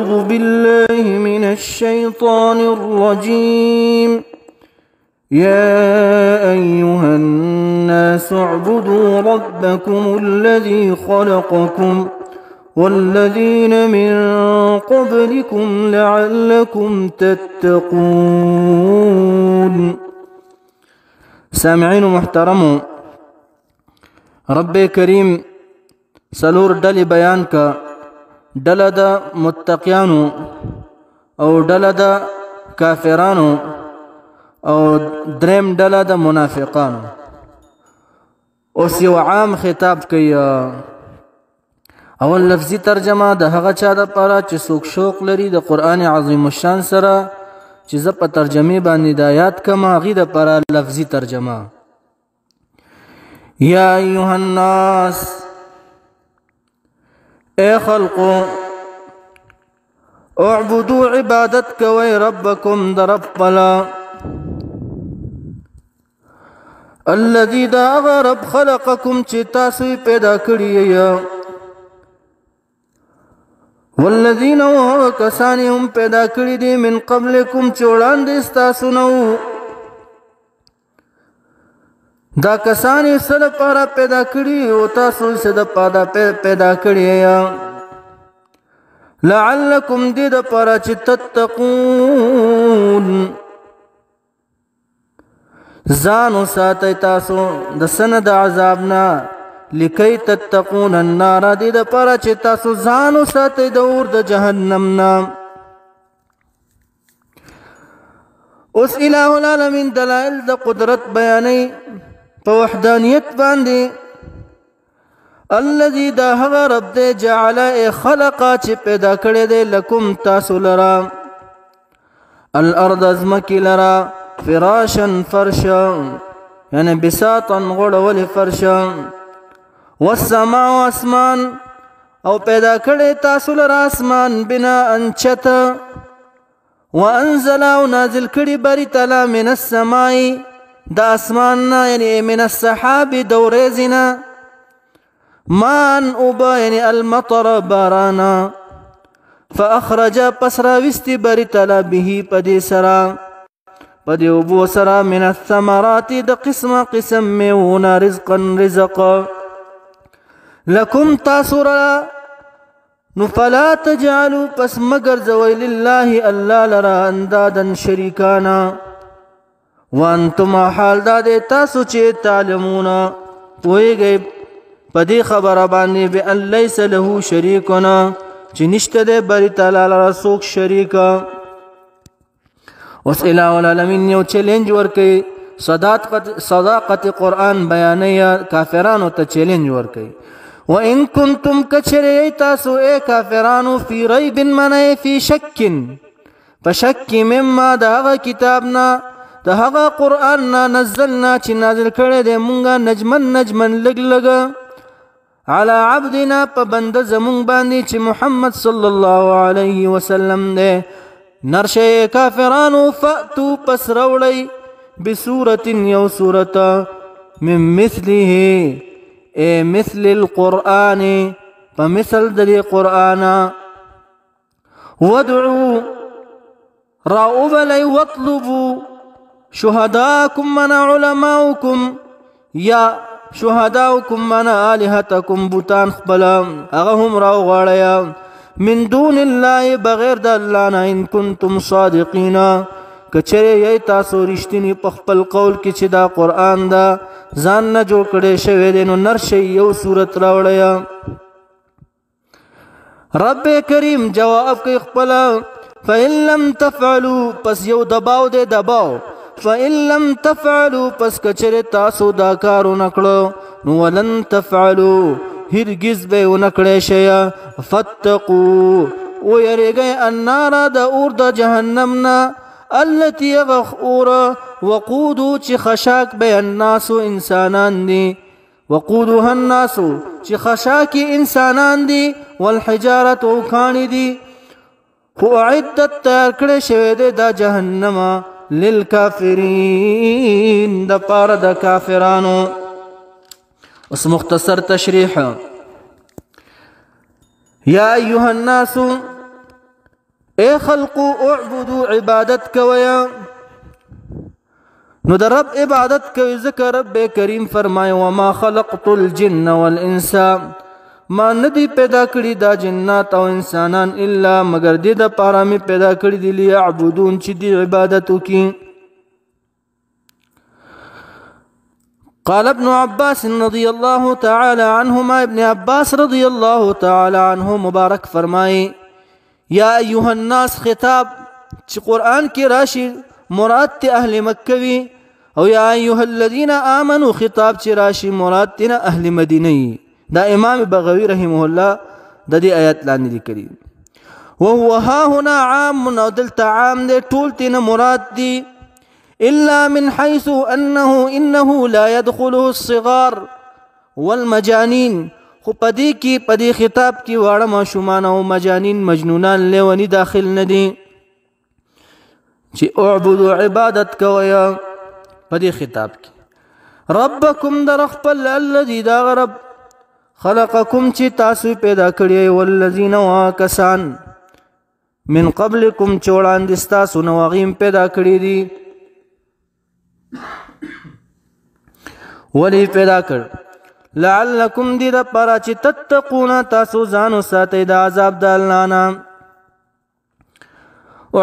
أعوذ بالله من الشيطان الرجيم. يا أيها الناس اعبدوا ربكم الذي خلقكم والذين من قبلكم لعلكم تتقون. سامعين محترم، رب کریم سلور ډلې بیان کا، ډله د متقیانو او ډله د کافرانو او دریم ډله د منافقانو. اوس یو عام خطاب کوي. اول لفظي ترجمه د هغه چا د پاره چې څوک شوق لري د قرآن عظیم الشان سره چې زه په ترجمې باندې د آیات کما هغې د پاره لفظي ترجمه. یا ایها الناس، اے خلقو، اعبدو عبادت کوئ ربکم در رب پلا، الذي دا اغا رب خلقکم چې تاسو پیدا کړی یا والذین و کسانی هم پیدا کړی دي من قبلکم چې وړاندې ستاسو نه وو. دا کسانی څه لپاره پیدا کړي او تاسو څه دپاره پیدا کړي یا لعلکم دې دپاره چې تتقون ځان وساتئ تاسو د څه نه د عذاب نه، لکی تتقون النار دې دپاره چې تاسو ځان وساتئ د اور د جهنم نه. اوس اله العالمین دلائل د قدرت بیانوي په وحدانیت باندې. الذي دا هغه رب دې جعل خلقا چې پیدا کړی دی لکم تاسو لرا الارض ازمکی لرا فراشا فرشا یعنی بساطا غړول فرشا والسماء اسمان او پیدا کړی تاسو لرا اسمان بناء چت وانزل او نازل کړی بری تعالی من السماء دا اسماننا یعنی من السحاب دوریزنا مان اوبا یعنی المطر بارانا فاخرج پسراوستی بری تعالی به پدی سرا پدی اوبو سرا من الثمرات د قسم میونا رزقا رزقا لکم تاسورا نو فلا تجعلوا پس مگر زوی لله الله لرا اندادا شریکانا وانتم حال دا دے تاسو چه تعلمون پوئی گئی پا دی خبر باندی بی ان لیس له شریکنا چه نشت دے بری تعالی رسوک شریکا. اس الہ العالمین یو چیلنج ورکی صداقت قرآن بیانی کافرانو تا چیلنج ورکی. وَإِن كُنْتُمْ كَچَرِيَ تاسو اے کافرانو فی ریب منای فی شکن پشک مما دا غا کتابنا دا هغه قرآن نا نزلنا چې نازل کړی دی مونږه نجمن لګ على عبدنا په بنده زمونږ باندې چې محمد صلی الله علیه وسلم دی. نرشه کافرانو فأتو پس روړی بسورة یو سورة من مثله اے مثل القرآن په مثل د قرآن ودعو راوبلی واطلبوا شهداءكم من علماؤكم یا شهداؤكم من آلهتكم بوتان خبلا اغهم راو غاڑیا من دون الله بغیر د الله نه ان کنتم صادقین کچره یی تاسو رښتینی په خپل قول کې چې دا قرآن دا ځان نه جوړ کړی شوی دی نو نرشي یو صورت راوړیا. رب کریم جواب کوي خپل فإن لم تفعلوا پس یو دباو دی دباو فإن لم تفعلوا پس کچره تاسو دا کارو نکړو نو ولن تفعلوا هرگز به ونکړی شي فتقوا ويرګي النار د اور د جهنم نه التي غخور وقودو چې خشاک به الناس انسانان دي وقودها الناس چې خشاک انسانان دي والحجاره وکانی دي اعدت تیار کړی شوی دی دا جهنم للکافرین د پاره د کافرانو. اس مختصر تشریح. یا ایها الناس اے خلقو اعبدو عبادت کویا نو در رب عبادت کوي ذکر رب کریم فرمائے وما خلقت الجن والانس ما ندی پیدا کړی دا جنات او انسانان الا مگر دې د پاره می پیدا کړی دي لیعبدون چې دی عبادت وکي. قال ابن عباس رضی الله تعالی عنهما ابن عباس رضی الله تعالی عنه مبارک فرمائے یا ایها الناس خطاب چې قرآن کې راشي مراد ته اهل مکه وي او یا ایها الذین آمنوا خطاب چې راشي مراد ته اهل مدینه. دا امام بغوی رحمه الله د دې آیات لاندې لیکلي وهو ها هنا عام او دلته عام دی ټول تینا مراد دی الا من حيث انه لا يدخله الصغار والمجانين خو پدې کې پدې خطاب کې واړه ماشومان او مجانین مجنونان لیونی داخل ندي چې اعبدوا عبادت کویا پدې خطاب کې ربکم در خپل الذي دا رب خلقکم چې تاسو پیدا کړی والذین واکسان من قبلکم چوڑان دستا سنو غیم پیدا کړی دي ولی پیدا کړ لعلکم دی د پاره چې تتقون تاسو ځان ساتئ د عذاب د الله نه.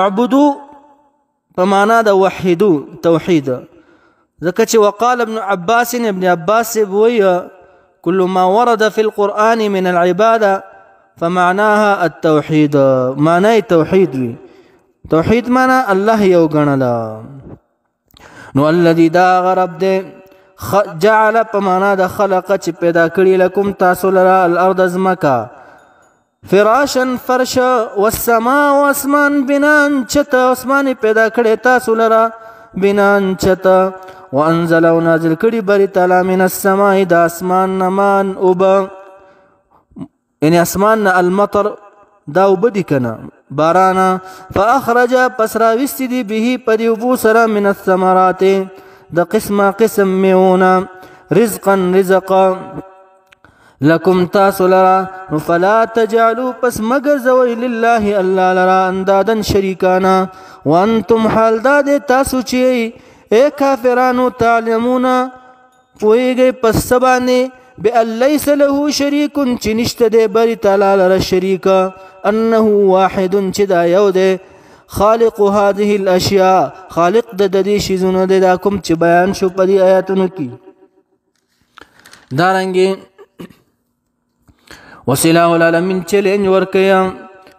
اعبدوا په معنا د وحدو توحید ځکه چې وقال ابن عباس وی كل ما ورد في القرآن من العبادة فمعناها التوحيد معنى التوحيد وي توحيد معنى الله یو غنلا نو الذي دا غرب دے جعل پمانا د خلق چې پیدا کړی لكم تاسو لرا الارض زمکا فراشا فرش والسماء واسمان بنان چتا اسمان پیدا کړی تاسو لرا بنان چتا وانزل ونازل کړي بری تعالی من السماء د اسمان نمان اوبا یعنی اسمان المطر دا وبدي کنا بارانا فاخرج پسرا وستدي به پدیوبو سرا من الثمرات د قسم میونا رزقا لكم تاسو لرا فلا تجعلوا پس مگر زوی لله الله لرا اندادا شریکانا وانتم حال داد تاسو چی اے کافرانو تعلمون پوئیگئی پس سبانے بأن لیس له شریک چنشت دے بری تعالی لرا شریکا انه واحد چدا یو دے خالق هذه الاشیاء خالق ددی شیزون دے دا کم چی بیان شو پدی آیاتونو کی دارنگی وسیلہ العالمین چلینج ورکیا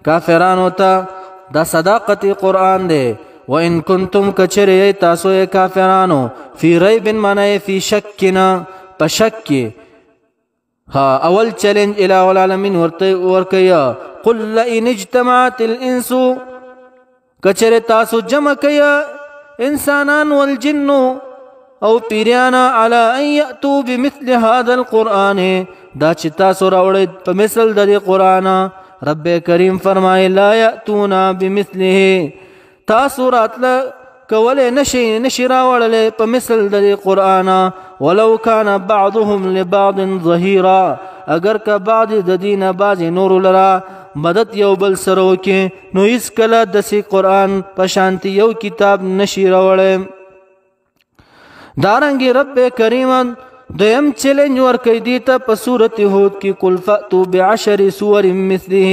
کافرانو تا دا صداقت قرآن دے وَإِن كُنتُمْ كَچَرِيَ تاسو کافرانو فی ریب معنی فی شکنا پشک ها اول چیلنج الہ العالمین ورکیا قل لئن اجتمعت الانس کچر تاسو جمع کیا انسانان والجن او پیریانا علی ان یأتو بمثل هذا القرآن دا چی تاسو راوڑید پا مثل دا دی قرآن رب کریم فرمائے لا یأتونا بمثله تاسو راتله کولی نشي راوړلی په مثل د قرآن ولو کان بعضهم لبعض ظهیرا اگر که بعض د دینه بعض نور لرا مدد یو بل سره وکړي نو هیڅکله داسې قرآن په شانتي یو کتاب نشي راوړی. دارنګې رب کریم دویم چیلنج ورکوي دې ته په سورت هود کې قل فأتوا بعشر سور مثله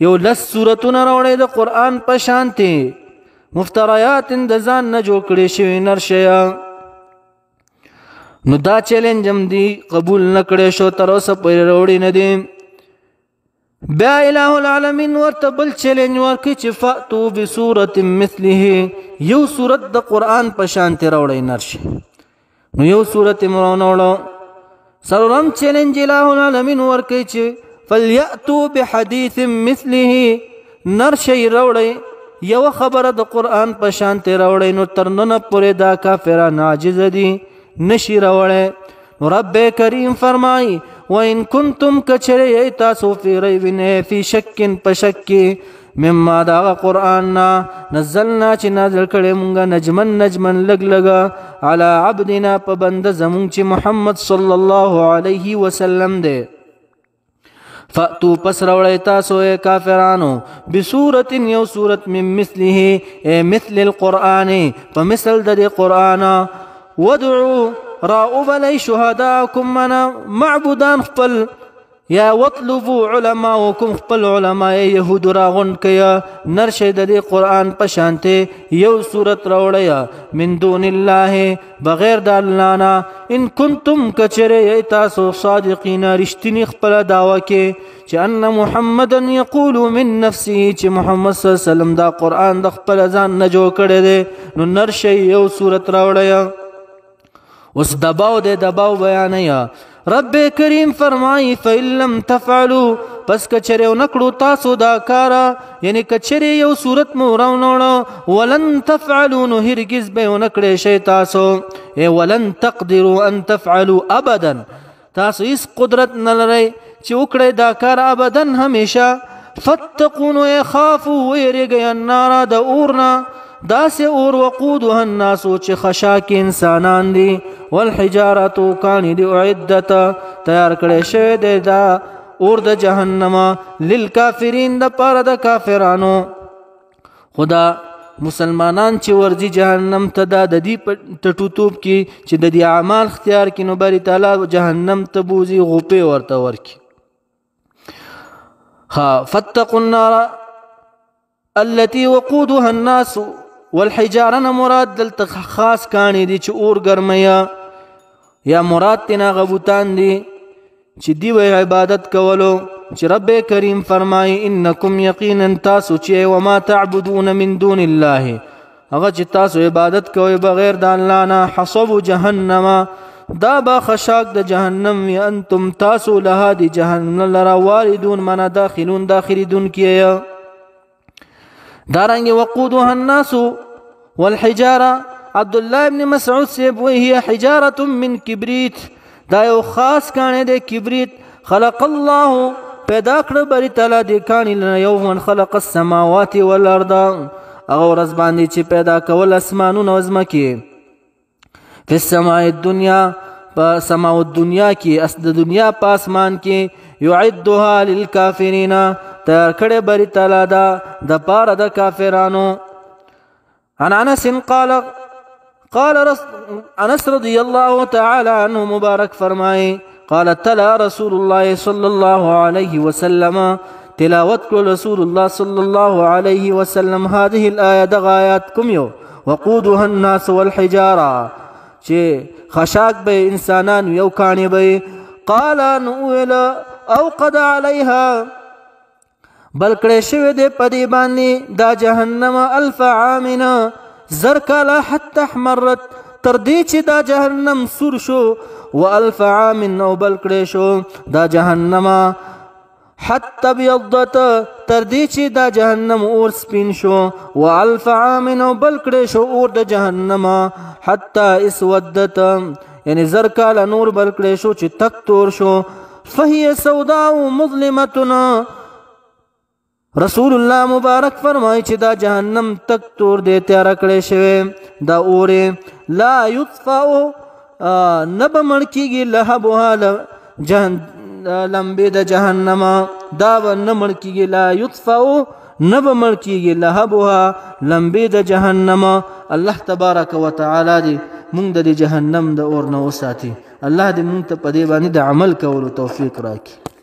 یو لس سورتونه راوړی د قرآن په شانتي مفتریات د ځان نه جوړ کړي شوي نرشیا نو دا چیلنج هم دی قبول نه کړی شو تر اوسه پورې راوړی نه دی. بیا الہ العالمین ورته بل چیلنج ورکړي چې فأتوا بسورة مثله یو سورت د قرآن په شانتي راوړی نرشي نو یو سورت مرانوړو. سرورم چیلنج الہ العالمین ورکړي چې فلیأتوا بحدیث مثله نرشي راوړی یو خبره د قرآن په شانتي راوړی نو تر نن پورې دا کافران عاجز دي نشي راوړی. نو رب کریم فرمای وَإِن كُنتُمْ كَچَرِيَ تاسو فی ریب فی شک پشک مما دا قرآن نزلنا چې نازل کړي مونږه نجمن لګ لګا علی عبدنا په بنده زمون چې محمد صلی الله علیه وسلم دی فأتو پس روڑی تاسو اے کافرانو بسورت یو سورت من مثله اے مثل القرآن فمثل دا قرآن ودعو راؤب لی شہداکم منا معبودان خپل یا وطلبوا علماءکم خپل علماء یهود راغن کیا نرشد دی قرآن پشانتے یو سورت روڑیا من دون اللہ بغیر دا اللہ نا ان کنتم کچرے تاسو صادقین رشتنی خپل دعوی کے چی ان محمدا یقولو من نفسی چی محمد صلی اللہ علیہ وسلم دا قرآن دا خپل ازان نجو کردے دے نو نرشد یو سورت روڑیا اس دباو دے دباو بیانیا رب کریم فرمائی فَإِن لَمْ تَفْعَلُوا پس کچرے نکڑو تاسو دا کارا یعنی کچرے یو صورت موراو نوڑا وَلَن تَفْعَلُوا نو ہرگز بے نکڑے شے تاسو اے وَلَن تَقْدِرُوا أَن تَفْعَلُوا أَبَدًا تاسو اس قدرت نلرے چی اکڑے دا کارا ابداً ہمیشہ فَاتَّقُونُ اے خافو ویرے گئے النارا دا اورنا دا سے اور وقودها الناس چی خشاک انسانان دی والحجارتو کانی دی اعدتا تیار کڑے شوی دے دا اور دا جہنم للکافرین دا پارا دا کافرانو خدا مسلمانان چی ورزی جہنم تا دا دی تٹو توب کی چی دا دی اعمال اختیار کی نو باری تعالی جہنم تبوزی غپے ورطا ورکی فاتقوا النار التي وقودها الناس والحجارنا مراد دلتا خاص کانی دی چی اور گرمیا یا مراد تینا غبوتان دی چی دیو عبادت کولو چی رب کریم فرمائی انکم یقینا تاسو چی وما تعبدون من دون اللہ اگر چی تاسو عبادت کوئی بغیر دا اللہ نا حصب جہنم دا با خشاک دا جہنم یا انتم تاسو لها دی جہنم لرا واردون منا داخلون داخلی دون کیا دارنگی وقودها الناس والحجارة عبداللہ ابن مسعود سے وہی حجارت من کبریت دا یو خاص کانے دے کبریت خلق اللہ پیدا کر بری تعالی دے کانی لنا یومن خلق السماوات والارض اغور ازباندی چی پیدا کول اسمانون وزمکی فی السماء الدنیا پا سماء الدنیا کی اسد دنیا پاسمان کی یعدها للکافرین تیار کڑے بری تعالی دا پار دا کافرانو عن انس قال انس رضی اللہ تعالی عنہ مبارک فرمائے قال تلا رسول اللہ صلی اللہ علیہ وسلم تلاوت کو رسول اللہ صلی اللہ علیہ وسلم هذه الآية دغایات کمیو وقودها الناس والحجارة چے خشاک بے انسانان یو کانی بے قال نویل اوقد علیها بلکڑے شوی دے پدی بانی دا جہنم الف عامنا زرکالا حتی احمرت تردی چی دا جہنم سور شو و الف عامن او بلکڑے شو دا جہنم حتی بیضت تردی چی دا جہنم اور سپین شو و الف عامن او بلکڑے شو اور دا جہنم حتی اسودت یعنی زرکالا نور بلکڑے شو چی تک تور شو فہی سوداؤ مظلمتنا رسول اللہ مبارک فرمائی چی دا جہنم تک تور دے تیارا کڑے شوے دا اورے لا یطفاؤ نب مڑکی گی لہبوها لمبی دا جہنم دا نمڑکی گی لا یطفاؤ نب مڑکی گی لہبوها لمبی دا جہنم اللہ تبارک و تعالی دی منگ دا دی جہنم دا اور نو ساتی اللہ دی منگ تا پدیبانی دا عمل کولو توفیق راکی